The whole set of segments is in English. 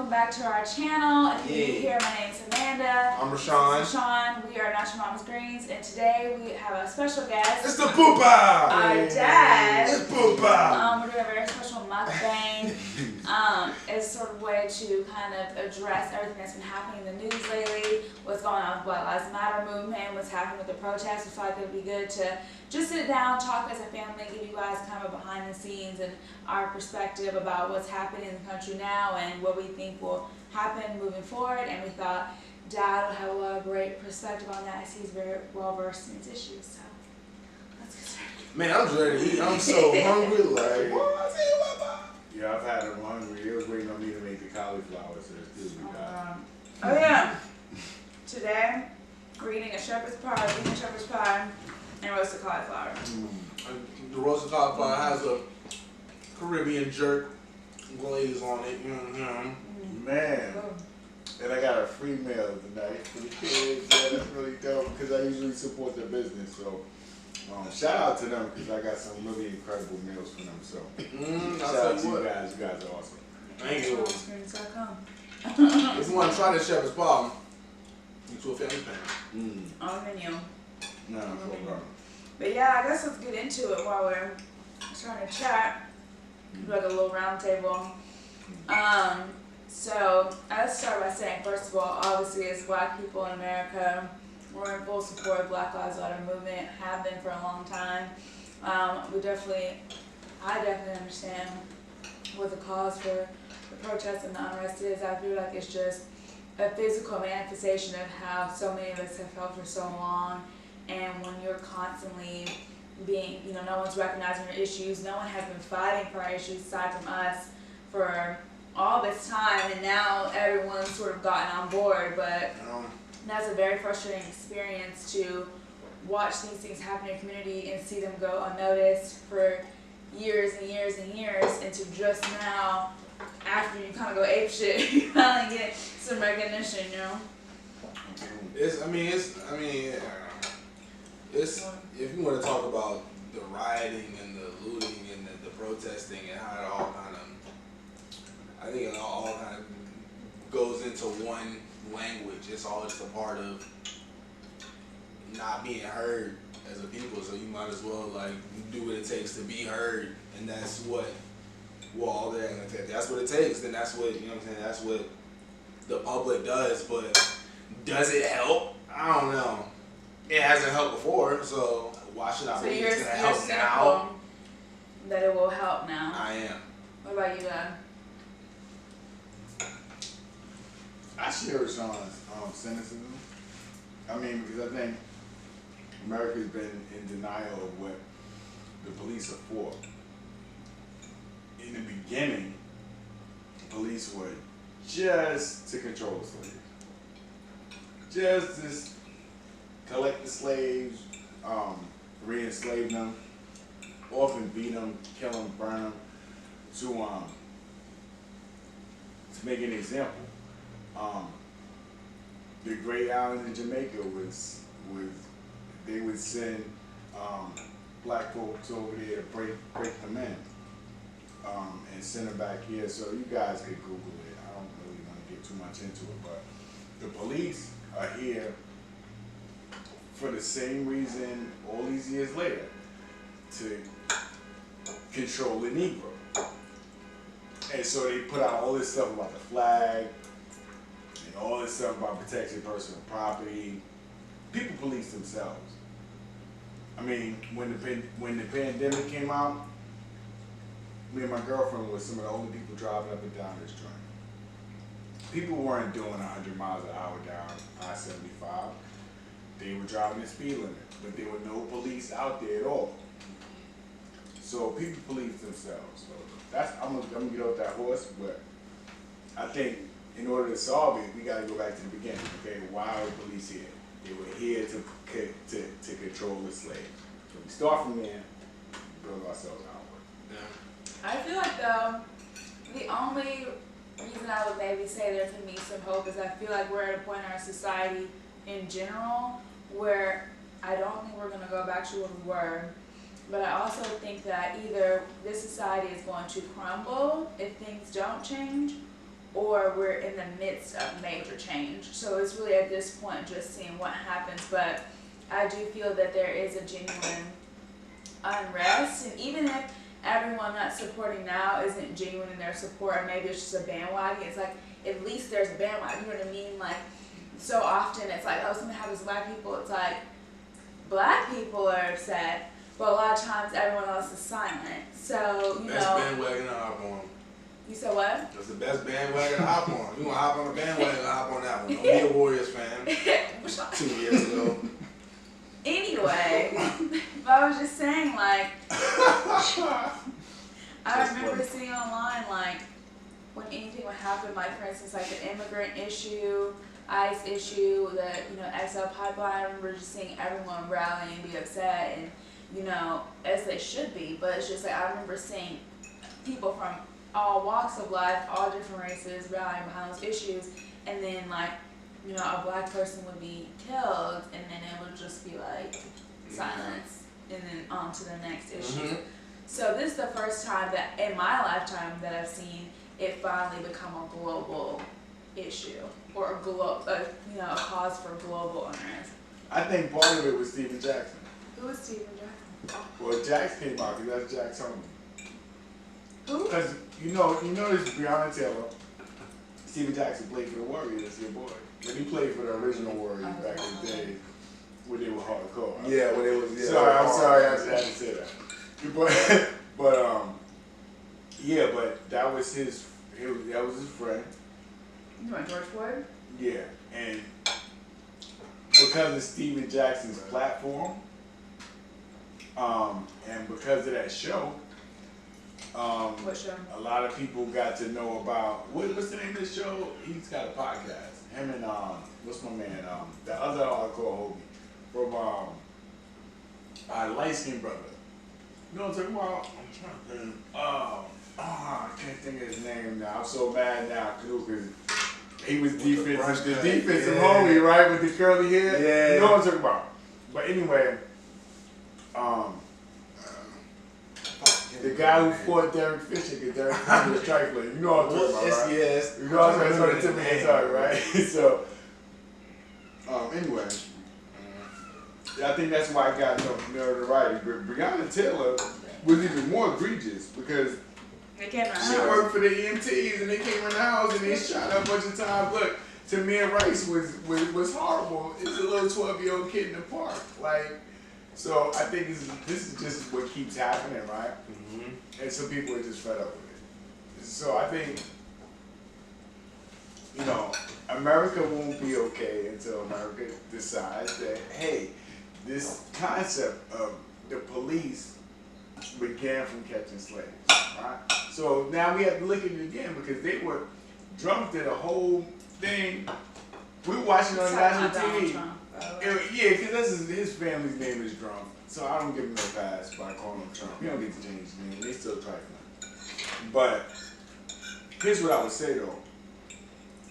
welcome back to our channel. If you're new here, my name is Amanda. I'm Rashawn. Rashawn. We are Not Your Mama's Greens, and today we have a special guest. It's the Poopa! Our dad. It's Poopa! We're doing a very special mukbang. It's sort of a way to kind of address everything that's been happening in the news lately, what's going on with Black Lives Matter movement, what's happening with the protests. We thought it would be good to just sit down, talk as a family, give you guys kind of a behind the scenes and our perspective about what's happening in the country now and what we think will happen moving forward. And we thought Dad would have a lot of great perspective on that as he's very well versed in these issues. So let's get started. Man, I'm just ready to eat. I'm so hungry. Like, what? Yeah, I've had them hungry. They was waiting on me to make the cauliflower, so it's still be got. Oh yeah. Today we're eating a shepherd's pie, and roasted cauliflower. The roasted cauliflower has a Caribbean jerk glaze on it. Man, and I got a free meal tonight for the kids. Yeah, that's really dope because I usually support their business. So shout out to them because I got some really incredible meals for them. So shout out to you guys. You guys are awesome. Thank you. If If you want to try this shepherd's pie, get you a family pan. on the menu. No, But yeah, I guess let's get into it while we're trying to chat. Do like a little round table. So let's start by saying, first of all, obviously as Black people in America, we're in full support of Black Lives Matter movement, have been for a long time. I definitely understand what the cause for the protests and the unrest is. I feel like it's just a physical manifestation of how so many of us have felt for so long. And when you're constantly being, no one's recognizing your issues, no one has been fighting for our issues aside from us for all this time, and now everyone's sort of gotten on board, but that's a very frustrating experience to watch these things happen in your community and see them go unnoticed for years and years and years, and to just now, after you kind of go apeshit, you finally get some recognition, It's if you want to talk about the rioting and the looting and the protesting and how it all kind of, I think it all kind of goes into one language. It's all just a part of not being heard as a people. So you might as well do what it takes to be heard, and that's what all that. If that's what it takes, then that's what that's what the public does. But does it help? I don't know. It hasn't helped before, so why should I believe it's going to help now? That it will help now. I am. What about you, Dad? I share Rashawn's cynicism. Because I think America's been in denial of what the police are for. In the beginning, the police were just to control the slaves. Just to collect the slaves, re-enslave them, often beat them, kill them, burn them, to make an example. The Great Island in Jamaica they would send Black folks over there to break them in and send them back here. So you guys could Google it. I don't really want to get too much into it, but the police are here for the same reason all these years later, to control the Negro. And so they put out all this stuff about the flag, and all this stuff about protecting personal property. People police themselves. When the pandemic came out, me and my girlfriend was some of the only people driving up and down this joint. People weren't doing 100 miles an hour down I-75. They were driving the speed limit, but there were no police out there at all. So people police themselves. So I'm gonna get off that horse, but I think in order to solve it, we gotta go back to the beginning. Okay, why are the police here? They were here to control the slaves. So we start from there, build ourselves outward. Yeah. I feel like though, the only reason I would maybe say there can be some hope is I feel like we're at a point in our society in general where I don't think we're going to go back to where we were, but I also think that either this society is going to crumble if things don't change, or or we're in the midst of major change. So it's really at this point just seeing what happens. But I do feel that there is a genuine unrest, and even if everyone that's supporting now isn't genuine in their support, or maybe it's just a bandwagon, it's like at least there's a bandwagon, you know what I mean? Like so often it's like, oh, something happens to black people, it's like black people are upset, but a lot of times everyone else is silent. So, you best know. Bandwagon to hop on. You said what? That's the best bandwagon to hop on. You want to hop on the bandwagon, hop on that one. Don't be a Warriors fan. 2 years ago. Anyway, but I was just saying, like, I remember seeing online, like, when anything would happen, like, for instance, like the immigrant issue, ICE issue, the, you know, XL pipeline, I remember just seeing everyone rally and be upset, and, you know, as they should be, but it's just like, I remember seeing people from all walks of life, all different races rallying behind those issues, and then, like, you know, a black person would be killed, and then it would just be like silence, and then on to the next issue. Mm-hmm. So this is the first time that in my lifetime that I've seen it finally become a global issue, or a you know, a cause for global unrest. I think part of it was Stephen Jackson. Who is Stephen Jackson? Well, Jax came out because that's Jack's home. Who? Because you know this Breonna Taylor. Stephen Jackson played for the Warriors, your boy. When he played for the original Warriors back in the day, when they were hardcore. Yeah, when it was. Yeah, sorry, I'm sorry, I had to say that. But that was his friend. You want George Floyd? Yeah, and because of Stephen Jackson's platform, and because of that show, what show? a lot of people got to know about what's the name of the show? He's got a podcast. Him and what's my man? The other hardcore homie from our light skinned brother. You know what I'm talking about? I'm trying to think. I can't think of his name now. I'm so mad now because he was the defensive homie, right, with the curly hair. Yeah. You know what I'm talking about. But anyway, the guy who fought Derek Fisher, because Derek Fisher was trifling. You know what I'm talking about, right? Yes. You know what I'm talking about? Tip of the tongue, right? So, anyway, I think that's why I got notoriety. But Breonna Taylor was even more egregious because she worked for the EMTs and they came in the house and they shot her a bunch of times. Look, Tamir Rice was horrible. It's a little 12-year-old kid in the park. Like, so I think this is just what keeps happening, right? Mm-hmm. And some people are just fed up with it. So I think, you know, America won't be okay until America decides that, hey, this concept of the police began from catching slaves, right? So now we have to look at it again because they were Trump did a whole thing. We were watching it on national TV. Yeah, because that's his family's name is Trump, so I don't give him no pass by calling him Trump. He don't get to change his name. They still trifling. But here's what I would say though.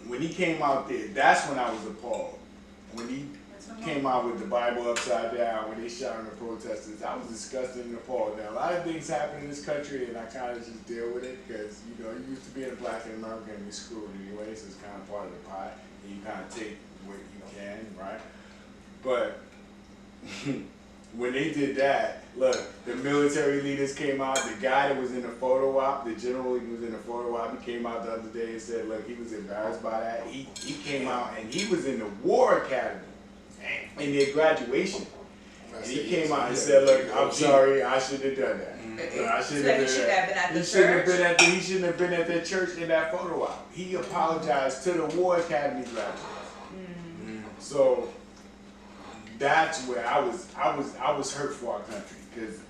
When he came out there, that's when I was appalled. When he came out with the Bible upside down, when they shot the protesters, I was disgusted and appalled. Now, a lot of things happen in this country, and I kind of just deal with it because, you know, you used to be a black in America and we screwed anyway, so it's kind of part of the pie, and you kind of take what you can, right? But when they did that, look, the military leaders came out, the guy that was in the photo op, the general who was in the photo op, he came out the other day and said, look, he was embarrassed by that. He came out and he was in the War Academy in their graduation. And he came out and said, look, I'm sorry, I shouldn't have done that. I shouldn't have been at the church. He shouldn't have been at that church in that photo op. He apologized to the War Academy graduates. So that's where I was hurt for our country because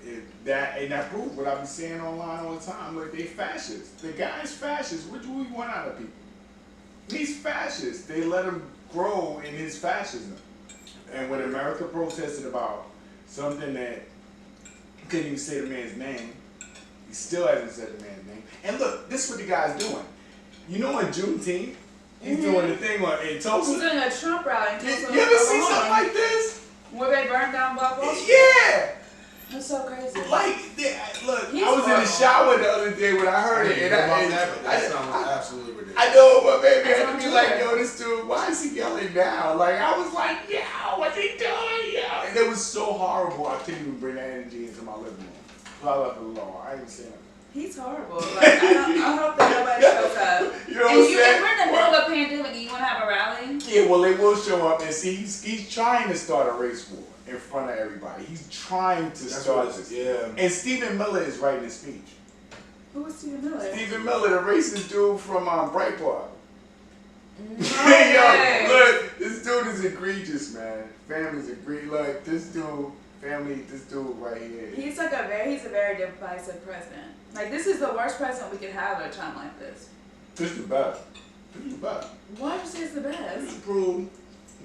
that proved what I've been saying online all the time. Look, they fascists. The guy's fascist. What do we want out of people? He's fascist. They let him grow in his fascism. And when America protested about something that he couldn't even say the man's name, he still hasn't said the man's name. And look, this is what the guy's doing. You know, on Juneteenth, he's doing the thing in Tulsa. He's doing a Trump rally in Tulsa. You ever see something like this? Where they burned down Black Wall Street? Yeah! That's so crazy. Like, look, He's I was in the horrible. shower the other day when I heard it, and that sounds absolutely ridiculous. I know, but baby, I had That's to be not like, true. yo, this dude, why is he yelling now? Like, I was like, yo, what's he doing, yo? And it was so horrible, I couldn't even bring that energy into my living room. So I left it alone. I ain't saying nothing. He's horrible. Like, I hope that nobody shows up. You know what And I'm saying? we're in the middle of a pandemic and you want to have a rally? Yeah, well, they will show up and see. He's trying to start a race war in front of everybody. He's trying to start this. Yeah. And Stephen Miller is writing the speech. Who was Stephen Miller? Stephen Miller, the racist dude from Breitbart. No Yo, way. look, this dude is egregious, man. Family's egregious. Like, this dude right here. He's a very divisive president. Like, this is the worst president we could have at a time like this. This is the best. This is the best. Why would you say it's the This best? is prove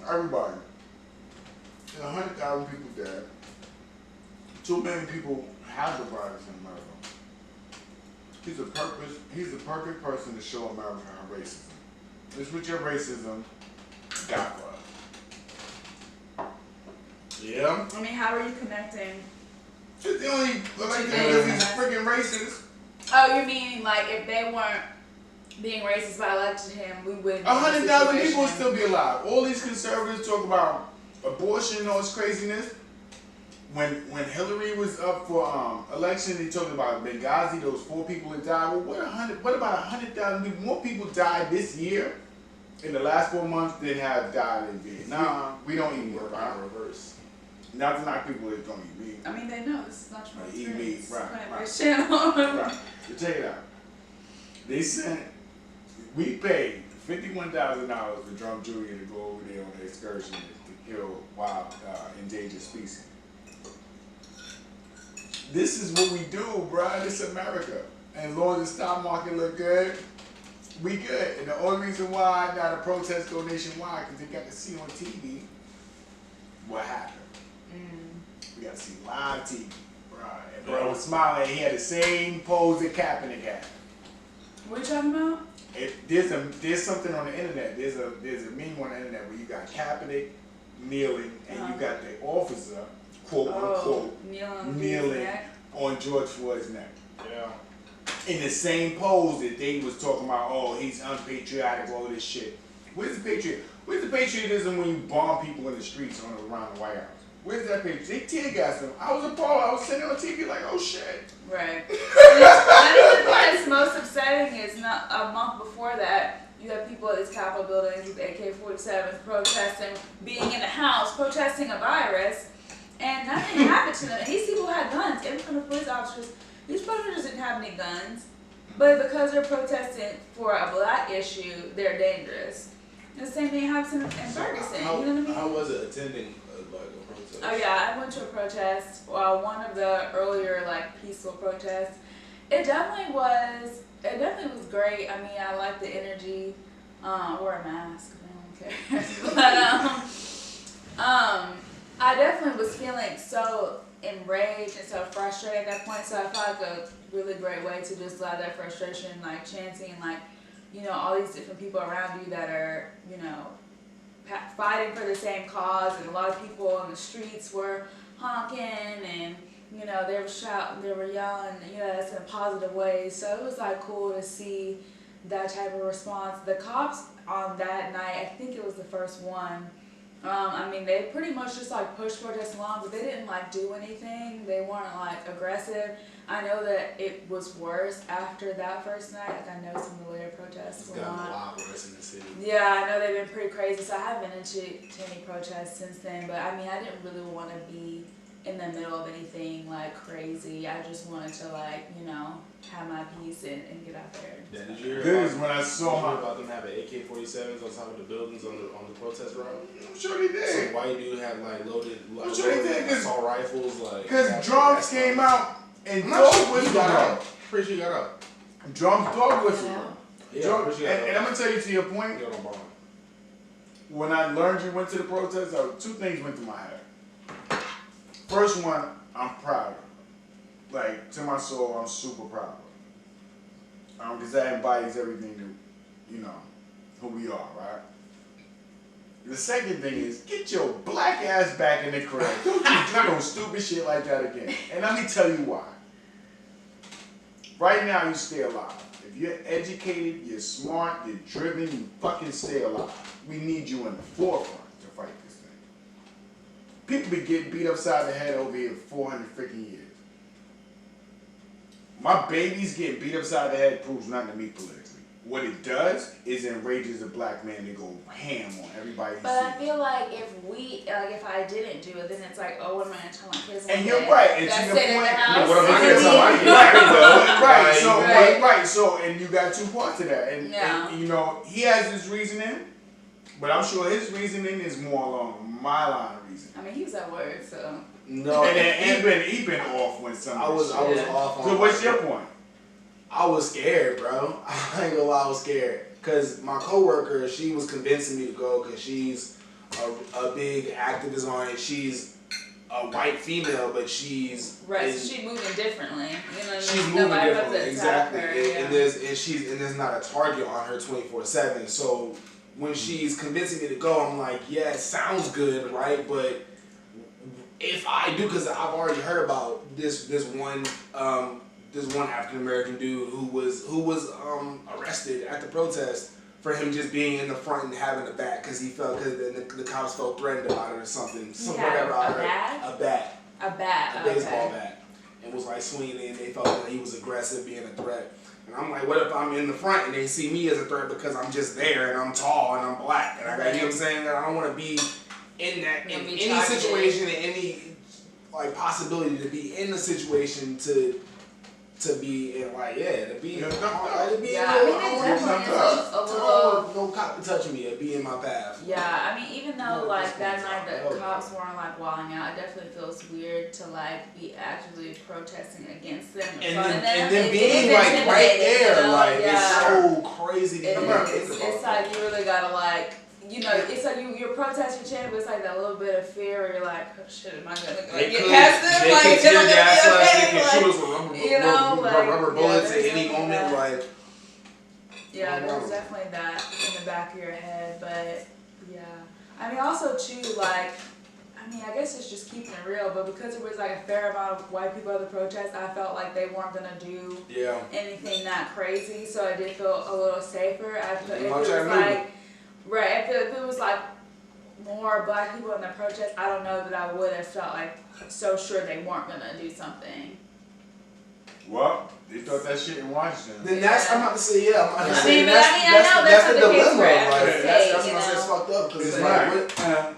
everybody. There's 100,000 people dead. Too many people have the virus in America. He's the perfect person to show America how racism. This is what your racism got for us. Yeah. I mean, how are you connecting? Just the only, like, Yeah. he's freaking racist. Oh, you mean like if they weren't being racist by electing him, we wouldn't. 100,000 people would still be alive. All these conservatives talk about abortion and all this craziness. When Hillary was up for election, they talked about Benghazi, those 4 people that died. Well, what about 100,000 people? More people died this year in the last 4 months than have died in Vietnam. We don't eat meat, right? Reverse. Not to knock people that don't eat meat. I mean, they know this is not your They eat meat, experience. right, right. This channel. Right. So check it out. We paid $51,000 for Trump Jr. to go over there on an excursion to kill wild endangered species. This is what we do, bruh. This is America. And as long as the stock market look good, we good. And the only reason why now the protests go nationwide because they got to see on TV what happened. We got to see live TV, bruh. And bro was smiling. He had the same pose that Kaepernick had. What are you talking about? There's something on the internet. There's a meme on the internet where you got Kaepernick kneeling and you got the officer, quote unquote, kneeling on George Floyd's neck. Yeah. In the same pose that they was talking about, oh, he's unpatriotic, all of this shit. Where's the patriotism when you bomb people in the streets around the White House? Where's that patriotism? They tear gassed them. I was appalled. I was sitting on TV like, oh shit. Right. I think the thing that's most upsetting is not a month before that, you have people at these Capitol buildings with AK-47s protesting, being in the house, protesting a virus, and nothing happened to them. And these people had guns in front of police officers. These protesters didn't have any guns, but because they're protesting for a black issue, they're dangerous. And the same thing happens in Ferguson. You know what I mean? How was it attending a protest? Oh yeah, I went to a protest, one of the earlier peaceful protests. It definitely was great. I mean, I like the energy. I wore a mask, I don't care. But I definitely was feeling so enraged and so frustrated at that point. So I felt like a really great way to just let that frustration, chanting, all these different people around you that are, fighting for the same cause, and a lot of people on the streets were honking and they were shouting, they were yelling, that's in a positive way. So it was cool to see that type of response. The cops on that night, I think it was the first one. I mean, they pretty much just pushed protests along, but they didn't do anything. They weren't aggressive. I know that it was worse after that first night. I know some of the later protests were gotten not. a lot worse in the city. Yeah, I know they've been pretty crazy. So I haven't been into any protests since then. But I mean, I didn't really want to be in the middle of anything crazy. I just wanted to have my peace and get out there. Yeah, did you hear This is about, when I saw about them having AK-47s on top of the buildings on the protest route? I'm sure they did. Some white dude had loaded assault rifles because drums came out and dog whistled up. Pretty sure you got up. Drums dog whistled up. Yeah, And I'm gonna tell you to your point. You don't bomb. When I learned you went to the protest, two things went through my head. First one, I'm proud of her. To my soul, I'm super proud of her. Because that embodies everything that, who we are, right? The second thing is, get your black ass back in the crib. Don't you do no stupid shit like that again. And let me tell you why. Right now, you stay alive. If you're educated, you're smart, you're driven, you fucking stay alive. We need you in the forefront to fight this thing. People be getting beat upside the head over here for 400 freaking years. My babies getting beat upside the head proves nothing to me politically. What it does is enrages a black man to go ham on everybody. But I feel like if I didn't do it, then it's like, oh, what am I gonna tell my kids? And you're right. And to your point, what am I gonna tell my kids? Right. So, and you got two parts to that. And you know, he has his reasoning, but I'm sure his reasoning is more along my line of reasoning. I mean, he was at work, so. No, and then he been off when something. I was off. So what's your point? I was scared, bro. I ain't gonna lie, I was scared. Cause my coworker, she was convincing me to go because she's a big activist on it. She's a white female, but she's right. So she's moving differently. You know, she's moving differently, exactly. Her, and there's not a target on her 24/7. So when she's convincing me to go, I'm like, yeah, it sounds good, right? But if I do, because I've already heard about this one African American dude who was arrested at the protest for him just being in the front and having a bat because the cops felt threatened about it or something. A baseball bat, and was like swinging it. And they felt that he was aggressive, being a threat. And I'm like, what if I'm in the front and they see me as a threat because I'm just there and I'm tall and I'm black and I got, you know what I'm saying? I don't want to be in any situation, in any like possibility to be in the situation to be in to be no cop to touch me or be in my path. Yeah, I mean, even though like that night the cops weren't like walling out, it definitely feels weird to like be actively protesting against them and then being like right there, like it's so crazy to think about. It's like you really gotta like. You know, it's like you're protesting your chant, but it's like that little bit of fear where you're like, oh shit, am I gonna get past them? They like, can tear gas us, they can like, shoot us with rubber bullets at any moment, like. Yeah, there's definitely that in the back of your head, but yeah. I mean, also too, like, I mean, I guess it's just keeping it real, but because there was like a fair amount of white people at the protest, I felt like they weren't gonna do anything that crazy, so I did feel a little safer. Right, if it was like more black people in the protest, I don't know that I would have felt like so sure they weren't gonna do something. Well, they thought that shit in Washington. Then that's I'm about to say I know that's the dilemma. That's fucked up because it's like.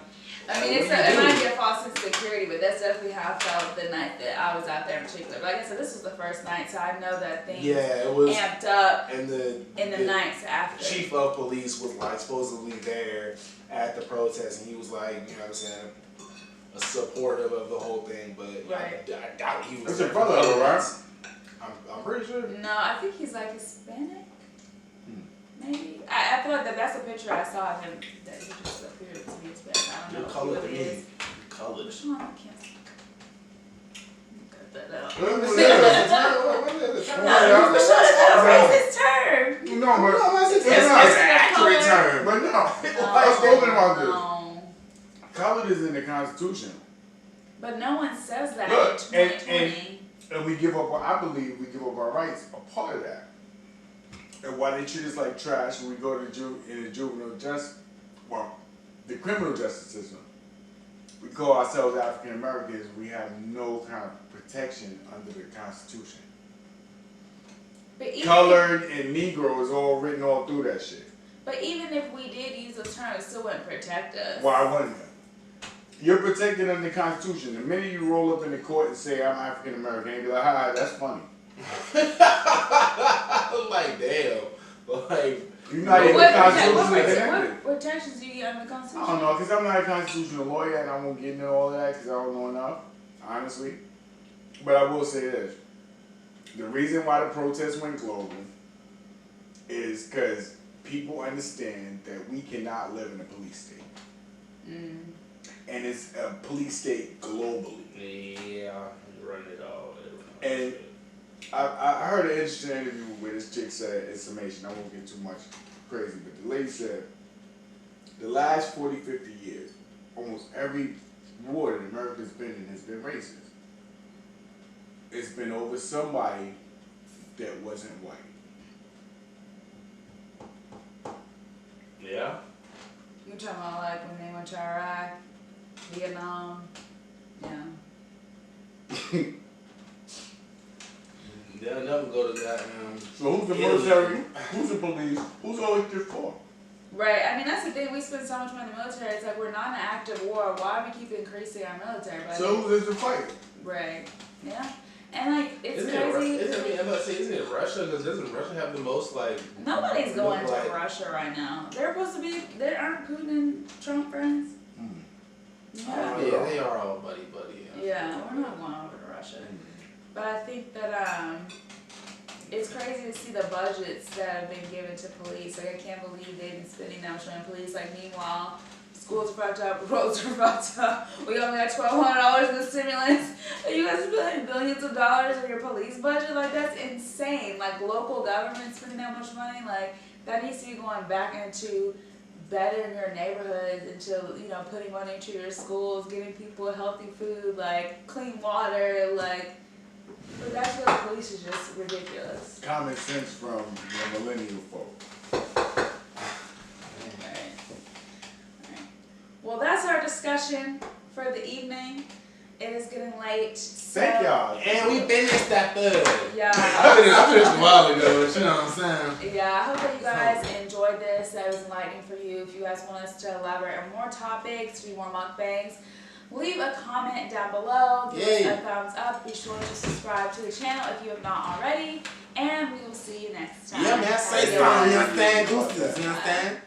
I mean, it might be a false sense of security, but that's definitely how I felt the night that I was out there in particular. But like I said, this was the first night, so I know that things amped up in the nights after. Chief of police was like supposedly there at the protest, and he was like, you know what I'm saying, a supportive of the whole thing, but I doubt he was. That's your brother, right? I'm pretty sure. No, I think he's like Hispanic. Maybe. I feel like that's a picture I saw of him that he just appeared to be Hispanic. I don't know colored who it is. Colored. Which one? I can't see. Cut that out. It's term. No, but it's an accurate term. But no, let's go about this. Colored is in the Constitution. But no one says that in 2020. And we give up, I believe we give up our rights, a part of that. And why they treat us like trash when we go to the juvenile justice, the criminal justice system. We call ourselves African Americans, we have no kind of protection under the Constitution. Colored and Negro is all written all through that shit. But even if we did use those terms, it still wouldn't protect us. Why wouldn't it? You're protected under the Constitution. The minute you roll up in the court and say, I'm African American, they be like, ha, that's funny. Like, damn. Like, you're not even What protections do you get under the Constitution? I don't know, because I'm not a constitutional lawyer and I won't get into all of that because I don't know enough, honestly. But I will say this. The reason why the protest went global is because people understand that we cannot live in a police state. And it's a police state globally. Yeah, run it all. And I heard an interesting interview where this chick said, in summation, I won't get too much crazy, but the lady said, the last 40, 50 years, almost every war that America's been in has been racist. It's been over somebody that wasn't white. Yeah. You talking about like when they went to Iraq, Vietnam, yeah. They'll never go to that. So who's the military? Who's the police? Who's all this for? Right. I mean, that's the thing. We spend so much money in the military. It's like we're not in an active war. Why do we keep increasing our military budget? So who's this to fight? Right. Yeah. And like it's Isn't crazy. isn't it Russia? Because doesn't Russia have the most like? Nobody's going to like, Russia right now. They're supposed to be. They aren't Putin and Trump friends. Yeah. Yeah, they are all buddy. Yeah, we're not going over to Russia. But I think that it's crazy to see the budgets that have been given to police. Like I can't believe they've been spending that much on police. Like meanwhile, schools are fucked up, roads are fucked up. We only got $1,200 in the stimulus. And you guys are spending billions of dollars on your police budget. Like that's insane. Like local government spending that much money. Like that needs to be going back into bettering your neighborhoods, into putting money into your schools, giving people healthy food, like clean water, like. But that's what the police is just ridiculous. Common sense from the millennial folk. Right. Well, that's our discussion for the evening. It is getting late. So Thank y'all. And we finished that food. Yeah. I finished a while ago. You know what I'm saying? Yeah, I hope that you guys enjoyed this. That was enlightening for you. If you guys want us to elaborate on more topics, do more mukbangs, leave a comment down below. Give us a thumbs up. Be sure to subscribe to the channel if you have not already. And we will see you next time. Yeah, man. Say something. You understand? Gooses. You understand?